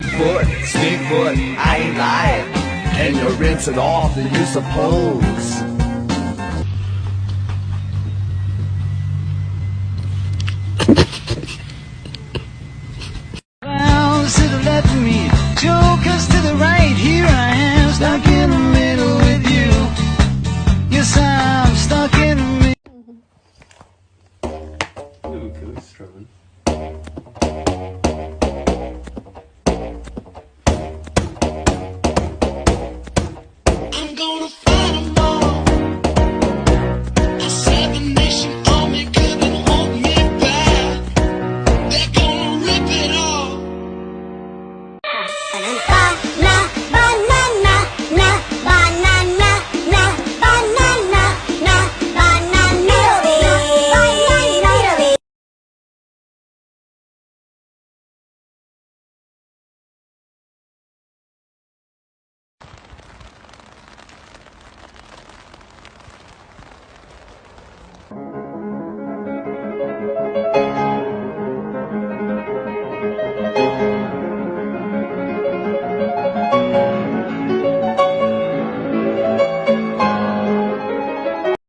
Stink foot, I ain't lying. And you rinse it off, do you suppose? Clowns to the left of me, jokers to the right. Here I am, stuck in the middle with you. Yes, I'm stuck in the middle. Ooh, Kelly's strumming. I'm gonna fight 'em all. I said the nation army couldn't hold me back. They're gonna rip it all.